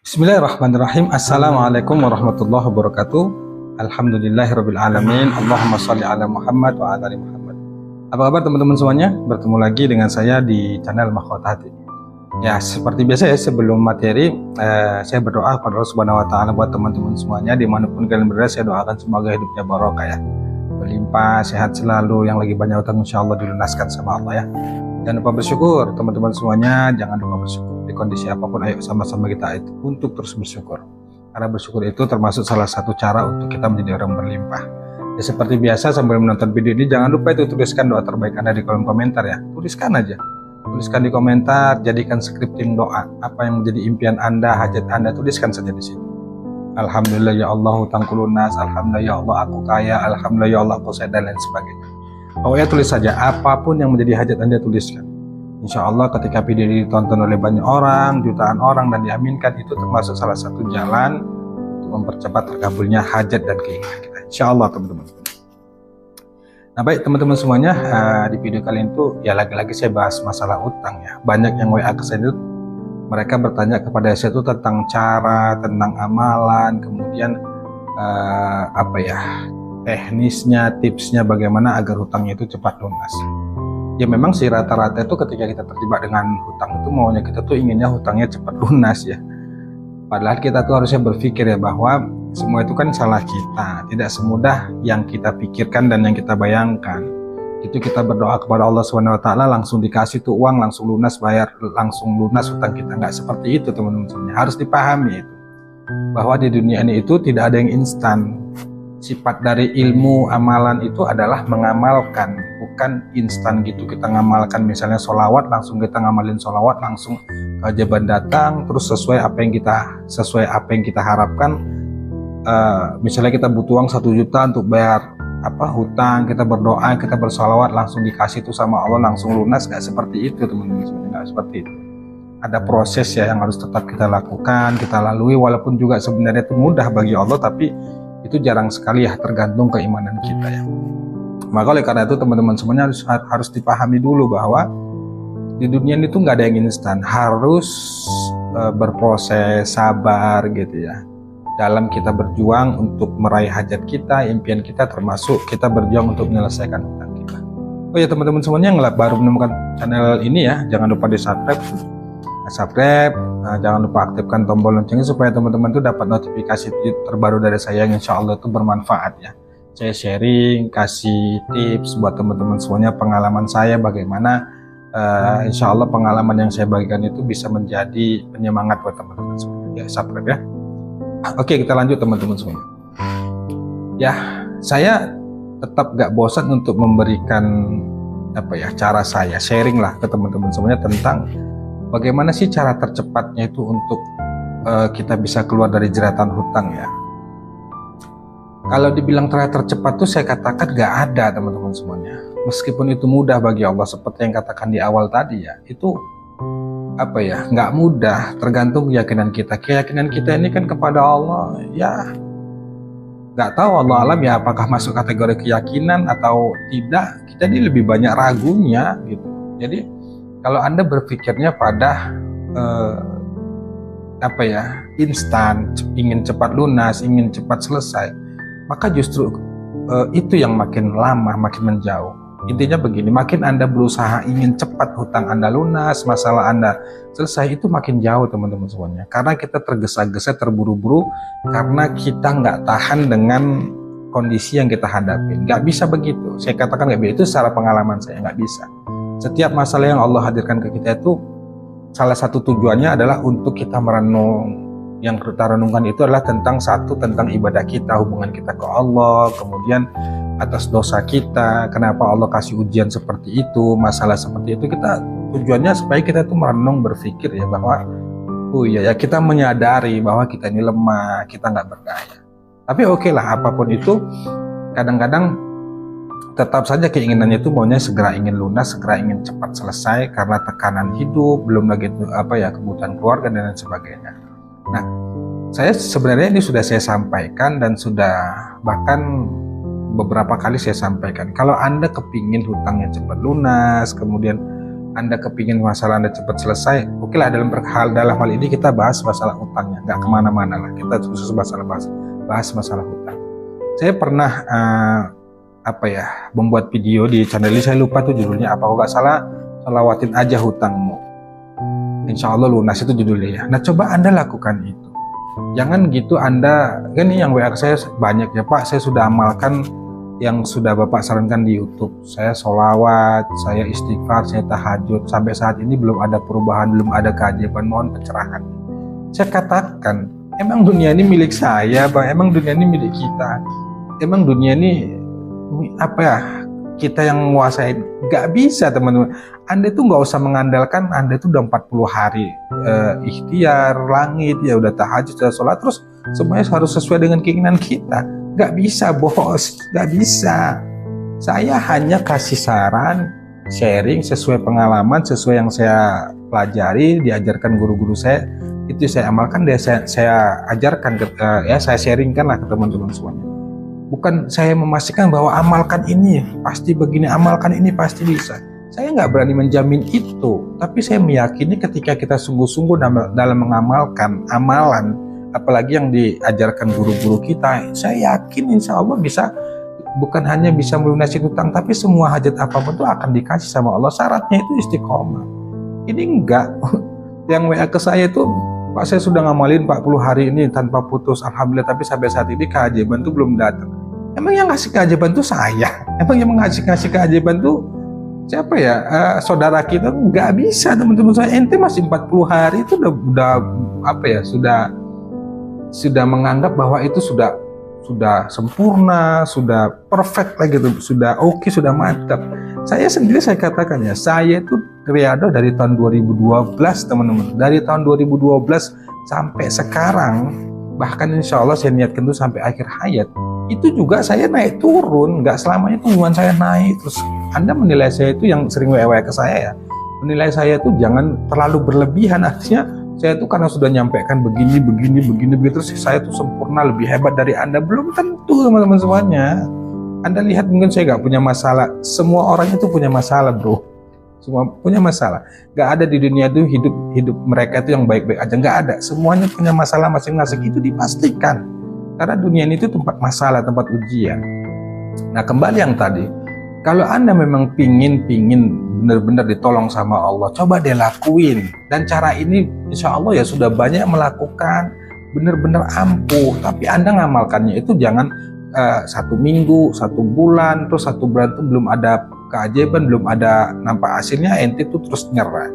Bismillahirrahmanirrahim. Assalamualaikum warahmatullahi wabarakatuh. Alhamdulillahirabbil alamin. Allahumma shalli ala Muhammad wa ala ali Muhammad. Apa kabar teman-teman semuanya? Bertemu lagi dengan saya di channel Mahkota Hati. Ya, seperti biasa ya, sebelum materi saya berdoa kepada Allah Subhanahu wa taala buat teman-teman semuanya dimanapun kalian berada. Saya doakan semoga hidupnya barokah ya, berlimpah, sehat selalu, yang lagi banyak utang insyaallah dilunaskan sama Allah ya. Jangan lupa bersyukur teman-teman semuanya, jangan lupa bersyukur di kondisi apapun. Ayo sama-sama kita itu untuk terus bersyukur, karena bersyukur itu termasuk salah satu cara untuk kita menjadi orang berlimpah ya. Seperti biasa, sambil menonton video ini jangan lupa itu tuliskan doa terbaik Anda di kolom komentar ya. Tuliskan aja, tuliskan di komentar, jadikan scripting doa apa yang menjadi impian Anda, hajat Anda, tuliskan saja di sini. Alhamdulillah ya Allah hutang lunas, alhamdulillah ya Allah aku kaya, alhamdulillah ya Allah aku sehat, dan lain sebagainya. Pokoknya tulis saja apapun yang menjadi hajat Anda, tuliskan. Insya Allah ketika video ini ditonton oleh banyak orang, jutaan orang, dan diaminkan, itu termasuk salah satu jalan untuk mempercepat terkabulnya hajat dan keinginan kita. Insya Allah teman-teman. Nah baik teman-teman semuanya, di video kali ini tuh ya lagi-lagi saya bahas masalah utang ya. Banyak yang WA ke saya itu, mereka bertanya kepada saya itu tentang cara, tentang amalan, kemudian teknisnya, tipsnya bagaimana agar hutangnya itu cepat lunas. Ya memang sih rata-rata itu ketika kita terjebak dengan hutang itu maunya kita tuh inginnya hutangnya cepat lunas ya. Padahal kita tuh harusnya berpikir ya bahwa semua itu kan salah kita, tidak semudah yang kita pikirkan dan yang kita bayangkan. Itu kita berdoa kepada Allah Subhanahu wa taala langsung dikasih tuh uang, langsung lunas, bayar langsung lunas hutang kita. Nggak seperti itu teman-teman semuanya. Harus dipahami itu, bahwa di dunia ini itu tidak ada yang instan. Sifat dari ilmu amalan itu adalah mengamalkan, bukan instan gitu. Kita ngamalkan misalnya sholawat, langsung kita ngamalin sholawat, langsung keajaiban datang, terus sesuai apa yang kita harapkan. Misalnya kita butuh uang 1 juta untuk bayar hutang, kita berdoa, kita bersholawat, langsung dikasih itu sama Allah, langsung lunas. Gak seperti itu teman-teman, gak seperti itu. Ada proses ya yang harus tetap kita lakukan, kita lalui, walaupun juga sebenarnya itu mudah bagi Allah, tapi itu jarang sekali ya, tergantung keimanan kita ya. Maka oleh karena itu teman-teman semuanya harus dipahami dulu bahwa di dunia ini tuh nggak ada yang instan, harus berproses, sabar gitu ya, dalam kita berjuang untuk meraih hajat kita, impian kita, termasuk kita berjuang untuk menyelesaikan hutang kita. Oh ya teman-teman semuanya yang baru menemukan channel ini ya, jangan lupa di subscribe, jangan lupa aktifkan tombol loncengnya supaya teman-teman tuh dapat notifikasi terbaru dari saya yang insya Allah itu bermanfaat ya. Saya sharing, kasih tips buat teman-teman semuanya, pengalaman saya bagaimana, insya Allah pengalaman yang saya bagikan itu bisa menjadi penyemangat buat teman-teman semuanya. Ya, subscribe ya. Oke, kita lanjut teman-teman semuanya. Ya, saya tetap gak bosan untuk memberikan cara saya sharing lah ke teman-teman semuanya tentang bagaimana sih cara tercepatnya itu untuk kita bisa keluar dari jeratan hutang ya. Kalau dibilang cara tercepat tuh saya katakan gak ada teman-teman semuanya. Meskipun itu mudah bagi Allah seperti yang katakan di awal tadi ya, itu gak mudah, tergantung keyakinan kita. Keyakinan kita ini kan kepada Allah ya, gak tahu Allah alam ya apakah masuk kategori keyakinan atau tidak. Kita ini lebih banyak ragunya gitu. Jadi kalau Anda berpikirnya pada instan, ingin cepat lunas, ingin cepat selesai, maka justru itu yang makin lama, makin menjauh. Intinya begini, makin Anda berusaha ingin cepat hutang Anda lunas, masalah Anda selesai, itu makin jauh teman-teman semuanya. Karena kita tergesa-gesa, terburu-buru, karena kita nggak tahan dengan kondisi yang kita hadapi. Nggak bisa begitu, saya katakan nggak bisa, itu secara pengalaman saya nggak bisa. Setiap masalah yang Allah hadirkan ke kita itu salah satu tujuannya adalah untuk kita merenung. Yang kita renungkan itu adalah tentang ibadah kita, hubungan kita ke Allah, kemudian atas dosa kita, kenapa Allah kasih ujian seperti itu, masalah seperti itu. Kita tujuannya supaya kita tuh merenung, berpikir ya bahwa kita menyadari bahwa kita ini lemah, kita nggak berdaya. Tapi oke lah, apapun itu kadang-kadang tetap saja keinginannya itu maunya segera ingin lunas, segera ingin cepat selesai karena tekanan hidup, belum lagi kebutuhan keluarga dan lain sebagainya. Nah, saya sebenarnya ini sudah saya sampaikan dan sudah bahkan beberapa kali saya sampaikan. Kalau Anda kepingin hutangnya cepat lunas, kemudian Anda kepingin masalah Anda cepat selesai, oke lah, dalam hal ini kita bahas masalah hutangnya, nggak kemana-mana lah, kita khusus bahas masalah hutang. Saya pernah membuat video di channel ini, saya lupa tuh judulnya apa, kalau nggak salah selawatin aja hutangmu, insya Allah lunas, itu judulnya ya. Nah coba Anda lakukan itu, jangan gitu Anda, kan ini yang WA saya banyak ya Pak, saya sudah amalkan yang sudah Bapak sarankan di YouTube. Saya sholawat, saya istighfar, saya tahajud. Sampai saat ini belum ada perubahan, belum ada keajaiban. Mohon pencerahan. Saya katakan, emang dunia ini milik saya, Bang? Emang dunia ini milik kita? Emang dunia ini kita yang menguasai? Gak bisa, teman-teman. Anda itu nggak usah mengandalkan Anda itu udah 40 hari ikhtiar, langit, ya udah tahajud, sudah sholat, terus semuanya harus sesuai dengan keinginan kita. Gak bisa bos, gak bisa. Saya hanya kasih saran, sharing sesuai pengalaman, sesuai yang saya pelajari, diajarkan guru-guru saya, itu saya amalkan, saya ajarkan, saya sharingkan lah ke teman-teman semuanya. Bukan saya memastikan bahwa amalkan ini pasti begini, amalkan ini pasti bisa. Saya nggak berani menjamin itu, tapi saya meyakini ketika kita sungguh-sungguh dalam mengamalkan amalan, apalagi yang diajarkan guru-guru kita, saya yakin insya Allah bisa, bukan hanya bisa melunasi hutang, tapi semua hajat apapun itu akan dikasih sama Allah. Syaratnya itu istiqomah. Ini enggak, yang WA ke saya itu, Pak saya sudah ngamalin 40 hari ini tanpa putus, Alhamdulillah, tapi sampai saat ini keajaiban itu belum datang. Emang yang ngasih keajaiban itu saya? Emang yang ngasih keajaiban itu siapa ya? Saudara kita? Nggak bisa, teman-teman saya. Ente masih 40 hari itu sudah menganggap bahwa itu sudah sempurna, sudah perfect lah gitu, sudah oke, sudah mantap. Saya sendiri saya katakan ya, saya itu riado dari tahun 2012, teman-teman. Dari tahun 2012 sampai sekarang, bahkan insya Allah saya niatkan itu sampai akhir hayat. Itu juga saya naik turun, nggak selamanya hubungan saya naik. Terus Anda menilai saya itu, yang sering WA ke saya ya, menilai saya itu jangan terlalu berlebihan, artinya saya itu karena sudah nyampaikan begini, terus saya itu sempurna, lebih hebat dari Anda. Belum tentu, teman-teman semuanya. Anda lihat, mungkin saya nggak punya masalah. Semua orang itu punya masalah, bro. Semua punya masalah. Nggak ada di dunia itu hidup mereka itu yang baik-baik aja. Nggak ada. Semuanya punya masalah masing-masing. Itu dipastikan. Karena dunia ini itu tempat masalah, tempat ujian. Nah, kembali yang tadi. Kalau Anda memang pingin benar-benar ditolong sama Allah, coba deh lakuin. Dan cara ini insya Allah ya sudah banyak melakukan, benar-benar ampuh. Tapi Anda ngamalkannya itu jangan 1 minggu, 1 bulan, terus 1 bulan itu belum ada keajaiban, belum ada nampak hasilnya, ente itu terus nyerah.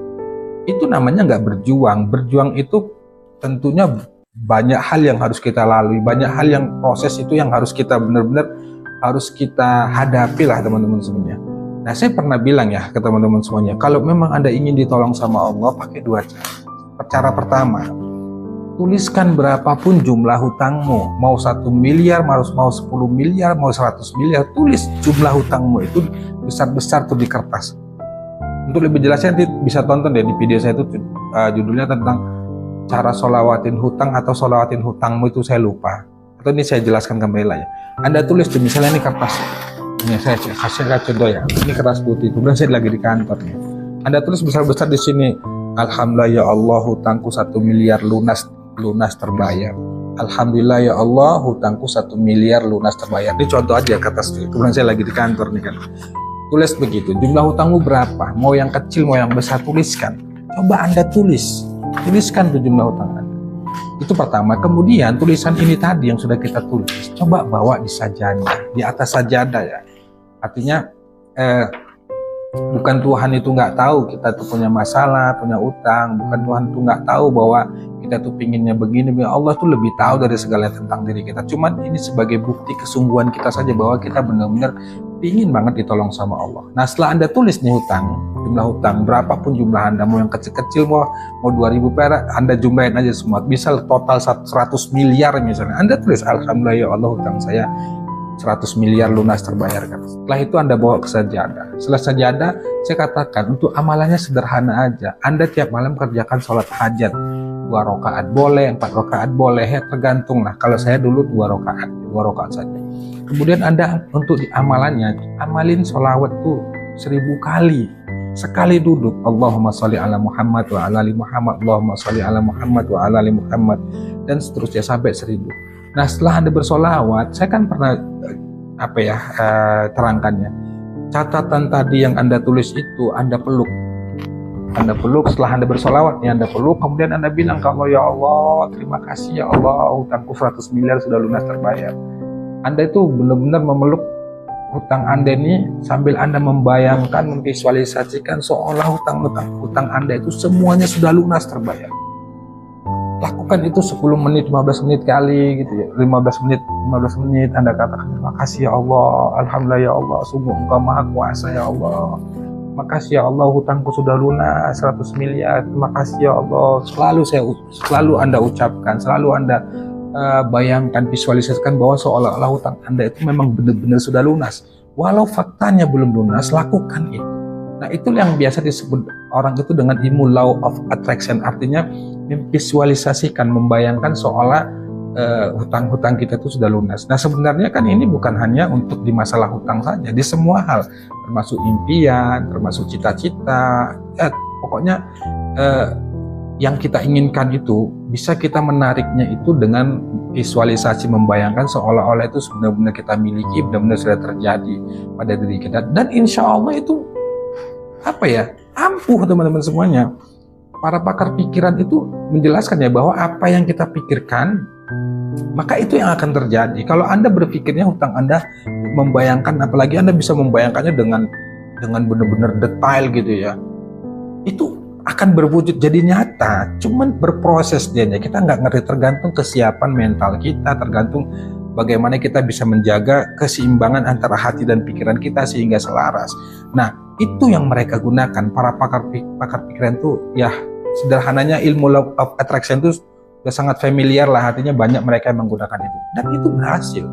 Itu namanya nggak berjuang. Berjuang itu tentunya banyak hal yang harus kita lalui, banyak hal yang proses itu yang harus kita benar-benar harus kita hadapi lah, teman-teman semuanya. Nah, saya pernah bilang ya ke teman-teman semuanya, kalau memang Anda ingin ditolong sama Allah, pakai 2 cara. Cara pertama, tuliskan berapapun jumlah hutangmu, mau 1 miliar, mau 10 miliar, mau 100 miliar, tulis jumlah hutangmu itu besar-besar tuh di kertas. Untuk lebih jelasnya nanti bisa tonton deh di video saya itu, judulnya tentang cara sholawatin hutang atau sholawatin hutangmu, itu saya lupa. Atau ini saya jelaskan kembali lah ya. Anda tulis tuh, misalnya ini kertas. Ini saya kasih contoh ya. Ini kertas putih. Kemudian saya lagi di kantor nih. Anda tulis besar-besar di sini. Alhamdulillah ya Allah, hutangku 1 miliar lunas terbayar. Alhamdulillah ya Allah, hutangku 1 miliar lunas terbayar. Ini contoh aja kertas. Kemudian saya lagi di kantor nih kan. Tulis begitu. Jumlah hutangmu berapa? Mau yang kecil, mau yang besar, tuliskan. Coba Anda tuliskan tuh jumlah hutang Anda. Itu pertama. Kemudian tulisan ini tadi yang sudah kita tulis, coba bawa di sajadah, di atas sajadah ya. Artinya bukan Tuhan itu nggak tahu kita tuh punya masalah, punya utang. Bukan Tuhan tuh nggak tahu bahwa kita tuh pinginnya begini. Allah tuh lebih tahu dari segala tentang diri kita. Cuman ini sebagai bukti kesungguhan kita saja bahwa kita benar-benar pingin banget ditolong sama Allah. Nah, setelah Anda tulis nih jumlah hutang, berapapun jumlah Anda, mau yang kecil-kecil, mau 2.000 perak, Anda jumlahin aja semua. Bisa total 100 miliar misalnya. Anda tulis, Alhamdulillah ya Allah, hutang saya 100 miliar lunas terbayarkan. Setelah itu Anda bawa ke sajadah. Setelah sajadah, saya katakan untuk amalannya sederhana aja. Anda tiap malam kerjakan sholat hajat. 2 rakaat boleh, 4 rakaat boleh, ya tergantung lah. Kalau saya dulu 2 rakaat saja. Kemudian Anda untuk amalannya, amalin sholawat tuh 1000 kali. Sekali duduk, Allahumma sholli ala Muhammad wa ala ali Muhammad, Allahumma sholli ala Muhammad wa ala ali Muhammad, dan seterusnya sampai 1000. Nah, setelah Anda bersolawat, saya kan pernah terangkannya. Catatan tadi yang Anda tulis itu Anda peluk. Anda peluk setelah Anda bersolawat, Anda peluk, kemudian Anda bilang ke Allah, ya Allah, terima kasih ya Allah, hutangku 100 miliar sudah lunas terbayar. Anda itu benar-benar memeluk hutang Anda ini sambil Anda membayangkan, memvisualisasikan seolah hutang Anda itu semuanya sudah lunas terbayar. Lakukan itu 10 menit, 15 menit kali gitu ya. 15 menit Anda katakan, terima kasih ya Allah, alhamdulillah ya Allah, sungguh Engkau Maha Kuasa ya Allah. Makasih ya Allah, hutangku sudah lunas 100 miliar. Terima kasih ya Allah. Selalu Anda ucapkan, selalu Anda bayangkan, visualisasikan bahwa seolah-olah hutang Anda itu memang benar-benar sudah lunas. Walau faktanya belum lunas, lakukan itu. Nah, itu yang biasa disebut orang itu dengan ilmu law of attraction, artinya memvisualisasikan, membayangkan seolah hutang-hutang kita itu sudah lunas. Nah, sebenarnya kan ini bukan hanya untuk di masalah hutang saja, di semua hal, termasuk impian, termasuk cita-cita, pokoknya yang kita inginkan itu bisa kita menariknya itu dengan visualisasi, membayangkan seolah-olah itu benar-benar kita miliki, benar-benar sudah terjadi pada diri kita, dan insya Allah itu ampuh teman-teman semuanya. Para pakar pikiran itu menjelaskan ya bahwa apa yang kita pikirkan maka itu yang akan terjadi. Kalau Anda berpikirnya hutang Anda, membayangkan, apalagi Anda bisa membayangkannya dengan benar-benar detail gitu ya, itu akan berwujud jadi nyata. Cuman berproses dianya, kita nggak ngerti, tergantung kesiapan mental kita, tergantung bagaimana kita bisa menjaga keseimbangan antara hati dan pikiran kita sehingga selaras. Nah, itu yang mereka gunakan para pakar pikiran itu ya. Sederhananya ilmu law of attraction itu sudah sangat familiar lah, artinya banyak mereka yang menggunakan itu, dan itu berhasil.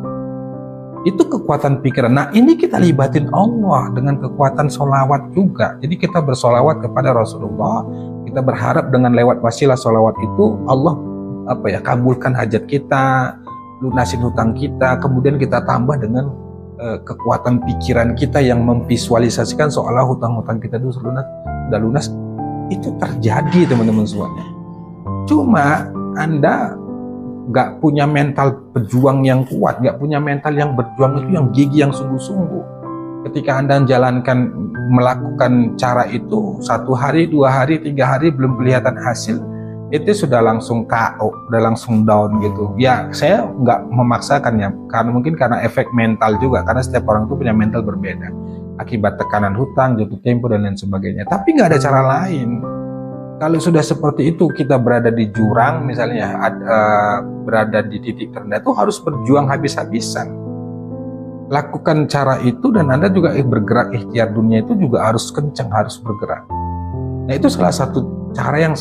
Itu kekuatan pikiran. Nah, ini kita libatin Allah dengan kekuatan sholawat juga. Jadi kita bersolawat kepada Rasulullah, kita berharap dengan lewat wasilah sholawat itu Allah kabulkan hajat kita, lunasin hutang kita, kemudian kita tambah dengan kekuatan pikiran kita yang memvisualisasikan seolah hutang-hutang kita itu sudah lunas. Itu terjadi teman-teman semuanya. Cuma Anda gak punya mental pejuang yang kuat, gak punya mental yang berjuang itu yang gigih, yang sungguh-sungguh. Ketika Anda melakukan cara itu 1 hari, 2 hari, 3 hari belum kelihatan hasil, itu sudah langsung KO, udah langsung down gitu. Ya, saya nggak memaksakannya, karena efek mental juga, karena setiap orang itu punya mental berbeda akibat tekanan hutang, jatuh tempo dan lain sebagainya. Tapi nggak ada cara lain. Kalau sudah seperti itu, kita berada di jurang misalnya, berada di titik terendah, itu harus berjuang habis-habisan. Lakukan cara itu, dan Anda juga bergerak, ikhtiar dunia itu juga harus kencang, harus bergerak. Nah, itu salah satu cara yang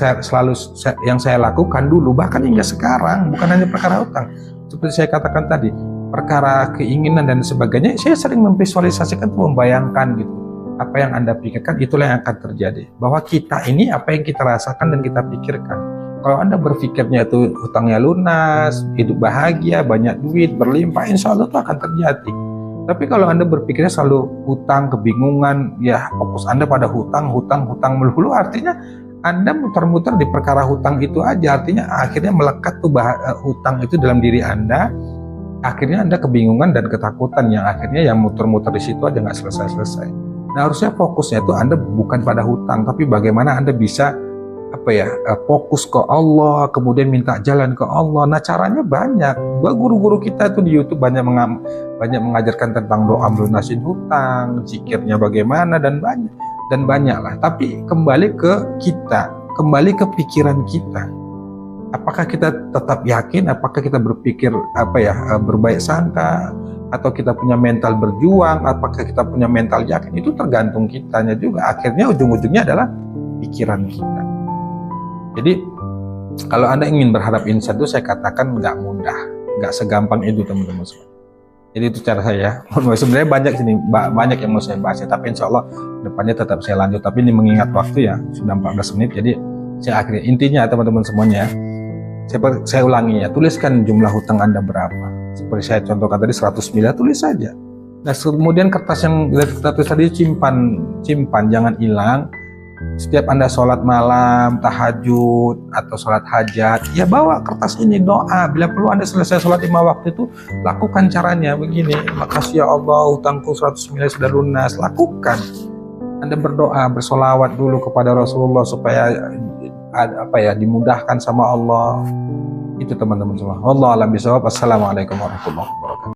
saya lakukan dulu, bahkan hingga sekarang, bukan hanya perkara hutang. Seperti saya katakan tadi, perkara keinginan dan sebagainya, saya sering memvisualisasikan, membayangkan gitu. Apa yang Anda pikirkan, itulah yang akan terjadi. Bahwa kita ini, apa yang kita rasakan dan kita pikirkan. Kalau Anda berpikirnya itu hutangnya lunas, hidup bahagia, banyak duit, berlimpah, insya Allah itu akan terjadi. Tapi kalau Anda berpikirnya selalu hutang, kebingungan, ya fokus Anda pada hutang melulu, artinya Anda muter-muter di perkara hutang itu aja, artinya akhirnya melekat tuh hutang itu dalam diri Anda. Akhirnya Anda kebingungan dan ketakutan yang akhirnya yang muter-muter di situ aja nggak selesai-selesai. Nah, harusnya fokusnya itu Anda bukan pada hutang, tapi bagaimana Anda bisa fokus ke Allah, kemudian minta jalan ke Allah. Nah, caranya banyak. Guru-guru kita itu di YouTube banyak mengajarkan tentang doa melunasin hutang, zikirnya bagaimana, dan banyak lah. Tapi kembali ke kita, kembali ke pikiran kita. Apakah kita tetap yakin? Apakah kita berpikir berbaik sangka? Atau kita punya mental berjuang? Apakah kita punya mental yakin? Itu tergantung kitanya juga. Akhirnya ujung-ujungnya adalah pikiran kita. Jadi kalau Anda ingin berharap insan itu, saya katakan nggak mudah, nggak segampang itu teman-teman semua. Jadi itu cara saya. Sebenarnya banyak yang mau saya bahas, tapi insya Allah depannya tetap saya lanjut. Tapi ini mengingat waktu ya, sudah 14 menit. Jadi saya akhirnya, intinya teman-teman semuanya, saya ulangi ya, tuliskan jumlah hutang Anda berapa. Seperti saya contohkan tadi 100 miliar, tulis saja. Nah, kemudian kertas yang kita tulis tadi simpan, jangan hilang. Setiap Anda sholat malam, tahajud, atau sholat hajat, ya bawa kertas ini doa. Bila perlu Anda selesai sholat 5 waktu itu, lakukan caranya begini. Makasih ya Allah, hutangku 100 miliar sudah lunas. Lakukan. Anda berdoa, bersolawat dulu kepada Rasulullah supaya dimudahkan sama Allah. Itu teman-teman semua. Wallahu a'lam bishawab. Assalamualaikum warahmatullahi wabarakatuh.